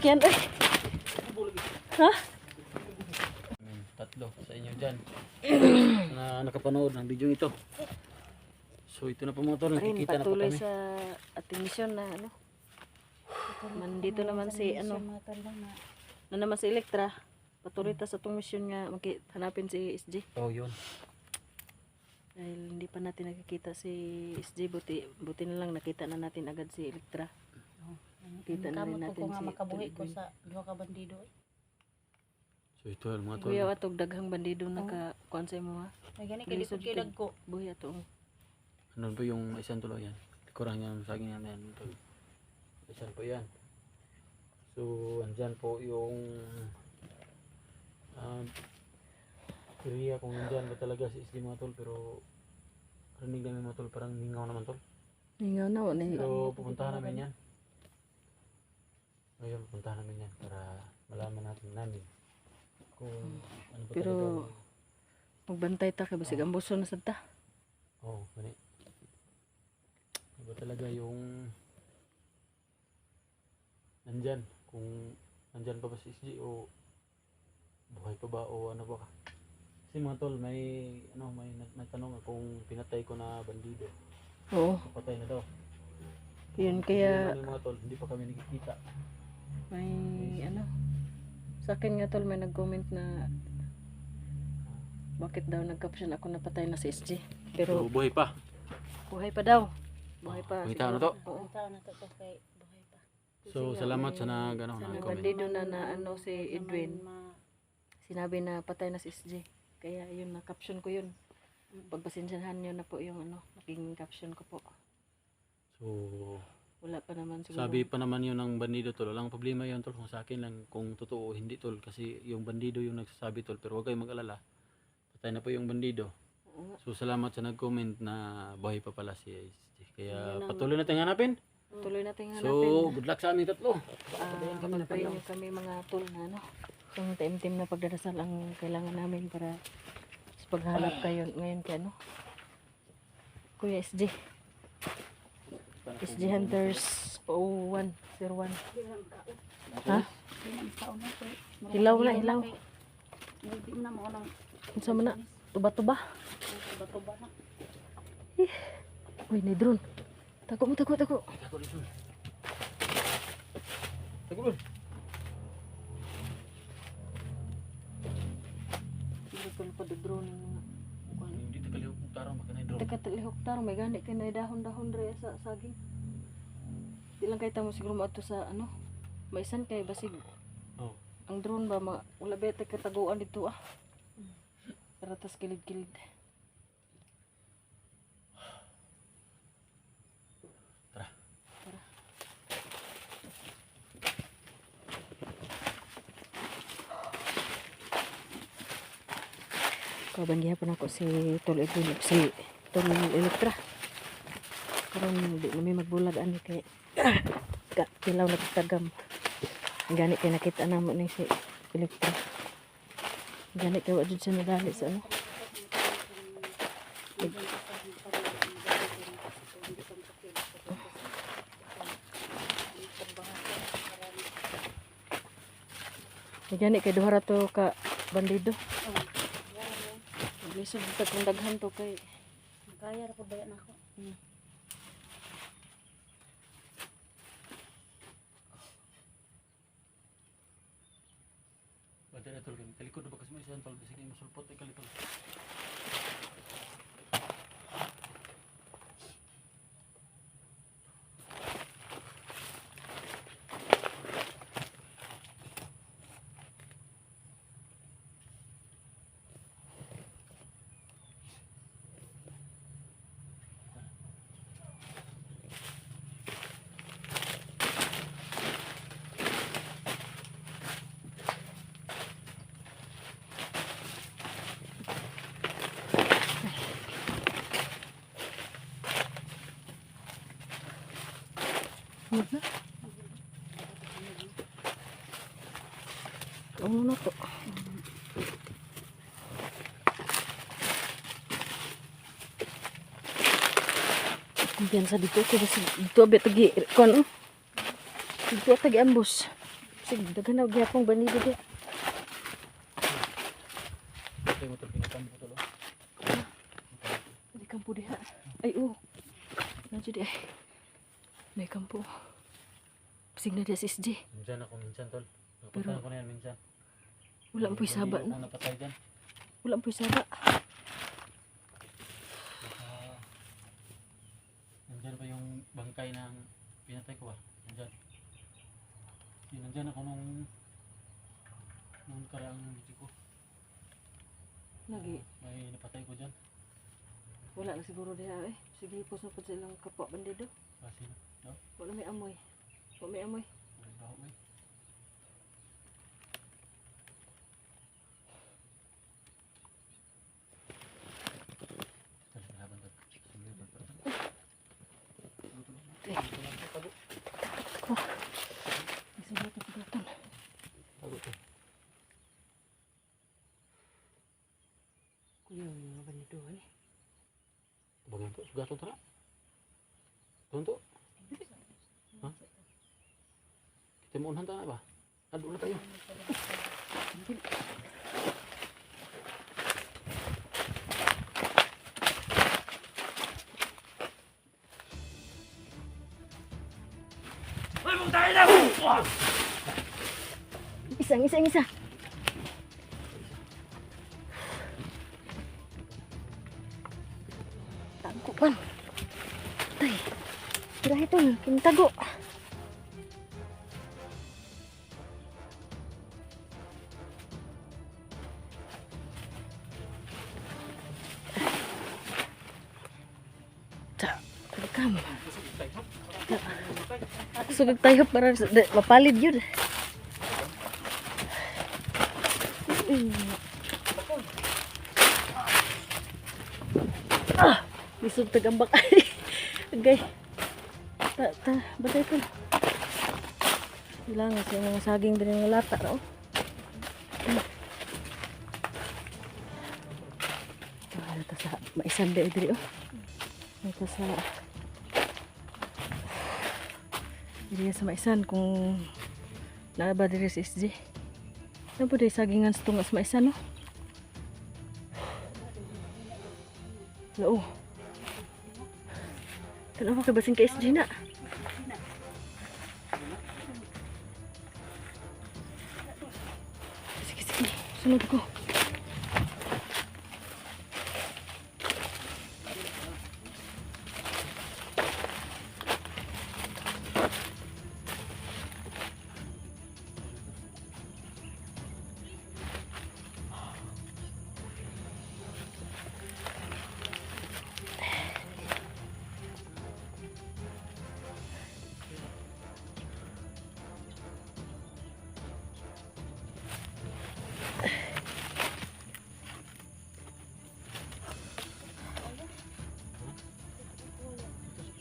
yan eh. Ha? Tatlo sa inyo dyan na nakapanood ng video ito. So ito na po mga tol, Rin, nakikita na po patuloy kami. sa ating misyon na ano. Nandito naman si ano. Na naman si Elektra. Patuloy ta sa itong misyon nga hanapin si SG. Oh yun. Dahil hindi pa natin nakikita si SG, buti na lang nakita na natin agad si Elektra. Kita na rin natin ko nga si makabuhi ko Edwin. sa duha ka bandido. So ito mga tol. Kuya atog daghang bandido naka-kuan sa imo ha. May gani kay Lisod likod kilag ko. Buhi atong Ano po yung isang tulo yan? Kurang yan sa akin yan tol. Isang po yan. So andyan po yung area kung nandyan ba talaga si SD mga tol, pero rinig namin mga tol, parang mingaw naman tol. ningaw na wala Pero pupuntahan namin yan. Ngayon pupuntahan namin yan para malaman namin kung ano ba Pero talaga. magbantay ta kay basig ambuso na sad ta. Oo, gani. Ano ba talaga yung nandyan, kung nandyan pa ba si SG o buhay pa ba o ano ba ka. Kasi mga tol, may tanong kung pinatay ko na bandido. Oo. Patay na daw. Yun Yung kaya ano, mga tol, hindi pa kami nakikita. may ano. Sa akin nga tol may nag-comment na bakit daw nag-caption ako napatay na si SG. Pero Pero buhay pa. buhay pa daw. Buhay pa. May tao na to. Oo. Ang tao na to kay buhay pa. So salamat sa nag-ano, Sa nag-comment. bandido na ano si Edwin. Ma, Sinabi na patay na si SG. Kaya yun na caption ko yun. Pagpasensyahan nyo na po yung ano, naging caption ko po. So Wala pa naman siguro. sabi pa naman yun ng bandido tol, walang problema yun tol kung sa akin lang kung totoo o hindi tol, kasi yung bandido yung nagsasabi tol, pero huwag kayong mag-alala, patay na po yung bandido. Oo nga. So salamat sa nag-comment na buhay pa pala si SG. Kaya patuloy natin hanapin. Tuloy natin hanapin. So good luck sa aming tatlo. Pagpray nyo kami mga tol na ano. Yung team-team na pagdadasal ang kailangan namin para sa paghanap kayo ngayon kay ano. Kuya SG. SG Hunters 0101. Ha? tao na to. Hilaw na, hilaw. Hindi mo na mo nang Unsa man na? Tuba-tuba. bato-ba na. Uy, ni drone. Tako mo, tako. Tago dito. Tago dito. Hindi ko pa drone nga. Hindi ta kaliw kung tarong makanay drone. Teka tilihok tar may gani kay na dahon-dahon re sa saging. Di lang kay tamo siguro maato sa ano. Maisan kay basig. Oh. Ang drone ba wala ba tay kataguan dito ah. Para tas kilid-kilid. Tara. Kabandihan pa na ako si Tol Edwin si Tol Elektra. Karon di na magbulag ani kay kilaw na tagam. Gani kay nakita namo ni si Elektra. Gani kay wa jud sa nadali sa ano. Gani kay duha ra to ka bandido. Lisod ta kung daghan to kay Kaya ra ko baya na ako. Bada na tol, kalikod na ba kasi may isang tol, sige masulpot ay kalikod. ano na to. Diyan sa dito kasi dito abet tagi kon. Dito tagi ambos. Sige, daghan na gyapon banido di. Ito yung motor pinatan mo tol. Di kampo diha. Ay oh. Nandiyo di ay. May kampo. Sige na di si SJ. Minsan ako minsan tol. Pero- Napuntahan ko na yan minsan. Wala po isaba Hindi no. ako napatay dyan. Wala po isaba. Nandyan pa yung bangkay ng pinatay ko ba? Nandyan. Nandyan ako nung karaang video ko. Lagi. May napatay ko dyan. Wala na siguro diha eh. Sige, post na po silang kapwa bandido. Kasi no? Wala may amoy. Wala may amoy. Wala ba ako eh. Tali, laban tol. Sige, tol. Isabatan, isabatan. Tago to. Kuya, yung mga bandido eh. Bagian to, sudah to na. Tonto. Ha? Kita mau unahan ta ba? Ado na tayo. Isa. Tago kan. Tay. Kira itu kintago. Terekam. Sugig tayo para mapalid yun. Lisod tagambak. Okay. Batay ko. Kailangan siya mga saging din ng lata. No? Ito sa maisan da idri. Ito sa diri sa maisan kung naaba diri sa SJ. Ano po dahil sagingan sa tungas maisan no? Lao. Tanaw ka basing ka SJ na. Sige. Sunod ko.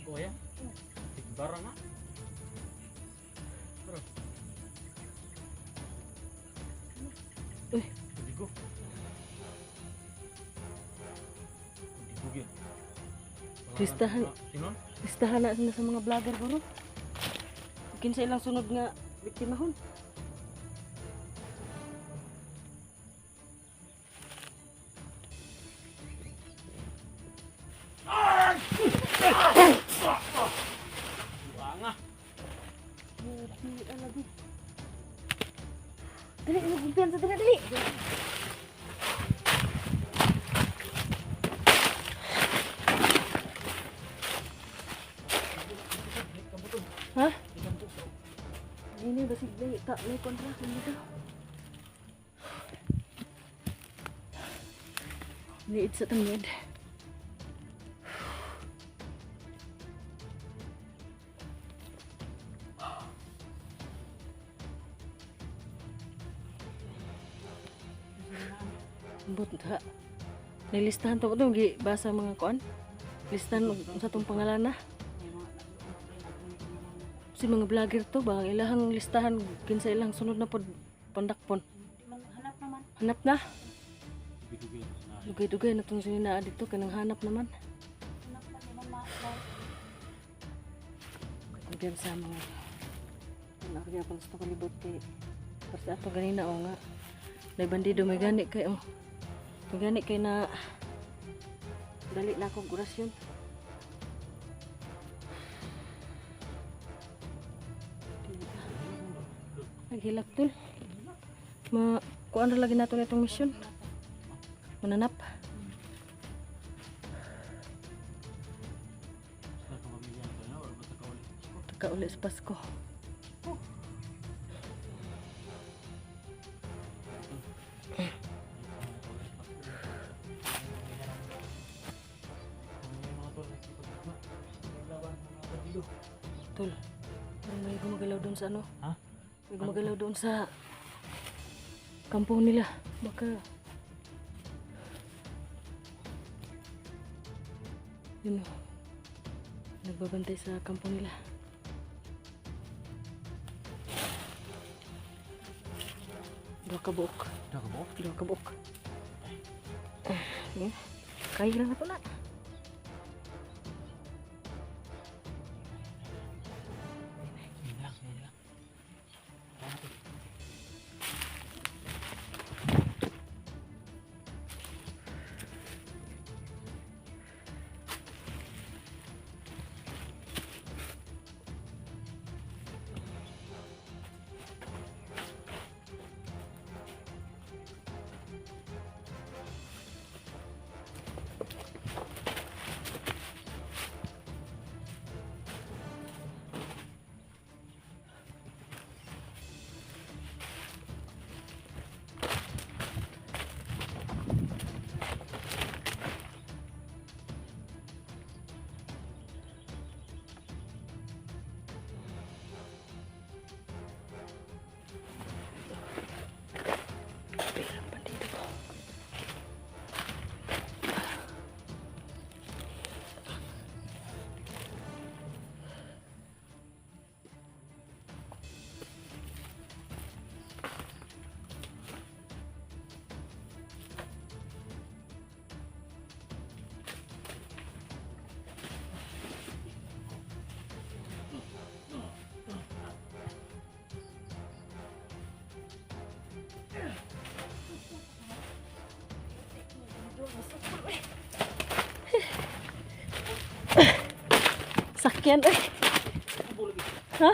Kuya. Barang ha. Bro. Uy. Bigo. Bigo gyud. Listahan. Sinon? Listahan na sa mga vlogger ko no? Kinsa ilang sunod nga biktimahon. Buanga. Dali, nagumpiyan sa dali. Ha? Ini basig dali, tak may kontrak dito. Liit sa tamid. Ambot ha. Nilistahan to ko basa mga kuan. Listahan sa tong pangalan na. Si mga vlogger to ba ilahang listahan kinsa ilang sunod na pod pandakpon. Hanap naman. Hanap na. Bigo gyud. Dugay-dugay na itong sinina dito. Kanang hanap naman. Hanap naman. Kagyan sa mga Nakagaya pala sa kalibot kay kasi ato ganina o nga. May bandido may gani kay oh. May gani kay na dali na akong orasyon. Naghilak tol. Kuan ra lagi nato itong mission. Mananap. Sa pamilya ko na or basta ka ulit. Taka uli sa Pasko. Tol. Parang may gumagalaw doon sa ano? Ha? May gumagalaw doon sa kampong nila. Baka yun o. Nagbabantay sa kampong nila. Dua ka buok. Dah ka ba? Dua ka buok. Sige. Kaya lang na pala. Sige lang. Sakyan eh. Ha?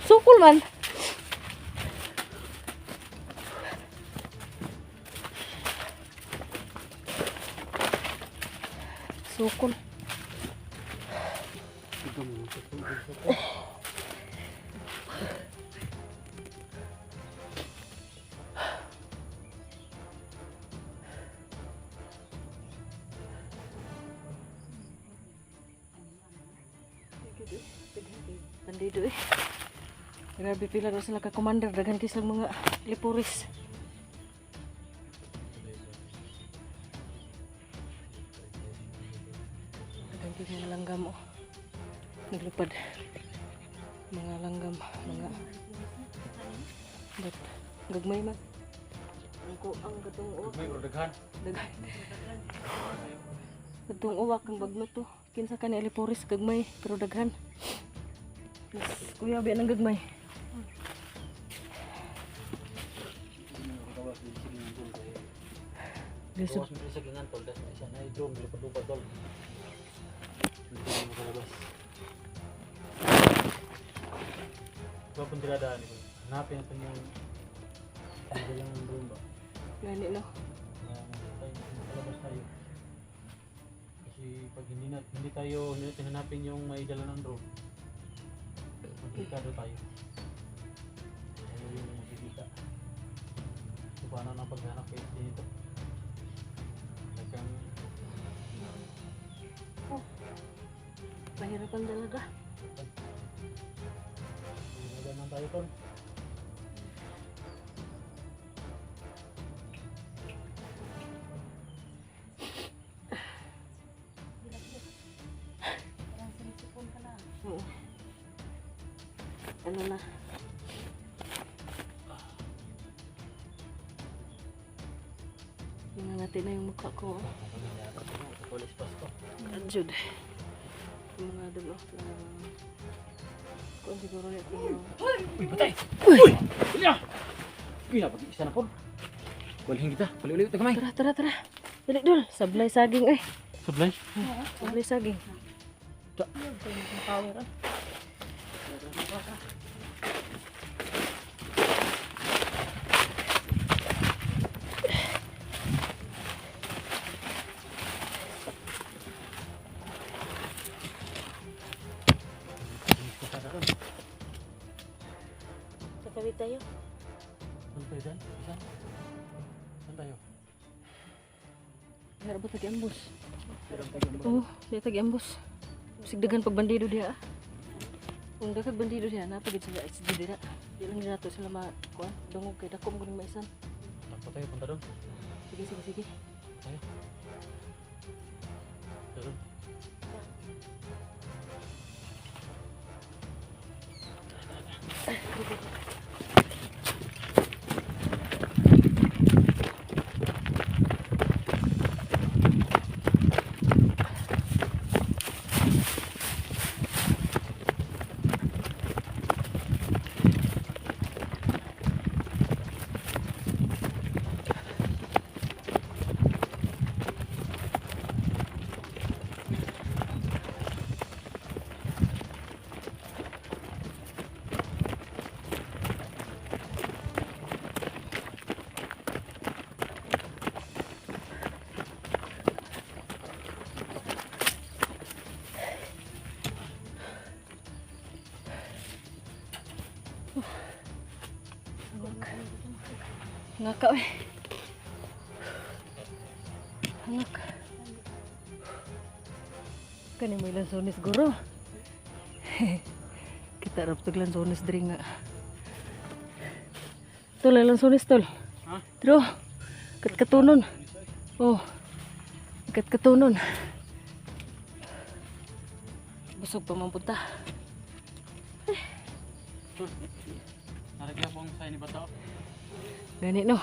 Sukul man. Sukul. Bandido eh. Grabe pila daw sila ka commander, daghan kay silang mga lipuris. Daghan kay mga langgam oh. Naglupad. Mga langgam, mga but gagmay man. Ang gatong uwak. May daghan. Daghan. Gatong uwak ang bagno to. Kinsa ka ni lipuris gagmay pero daghan. Yes, kuya biya nang gagmay. Lisod. Bawas mo sa gingan tol, das na isa na i-drone, lupad-lupad tol. Hindi mo makalabas. Diba pong tiradaan ito? Hanapin natin yung hindi lang ang drone ba? Gani no. Makalabas tayo. Kasi pag hindi natin hanapin yung may dala ng drone, magkikado tayo. Ano yung makikita. So paano na paghanap kayo dito? Nagkang Mahirapan talaga. naman tayo tol. Oo. Ano na? Nangangati na yung mukha ko. Police pass ko. Adjud. Yung mga dulo. Kung siguro ulit yung... Uy, patay! Uy! Ila! Ila, pag-isa na po. Walhin kita. Balik-ulit na kamay. Tara, tara, tara. Dali, Dol. Sablay saging, eh. Sablay. Sablay saging. Power ah. Tatawid tayo. Saan tayo dyan? Saan? Saan tayo? Meron ba tagi-ambos? Oo, di tagi-ambos. Sigdagan pag bandido diha. Kung dagag bandido diha, napagid sila HD diha. Di lang din nato sila makuha. Dungog kay dako mo kuning maisan. Takpo tayo, punta doon. Sige, sige, sige. Tayo. Tayo doon. Ngaka, eh. Hangak. Kani mo ilang sonis guro. Kita rap taglan sonis diri nga. Tol, ilang sonis tol. Ha? Tro. Katunon. Oh. Katunon. Busog pa man punta. Naragyan po ang sign ni Bato. Gani no.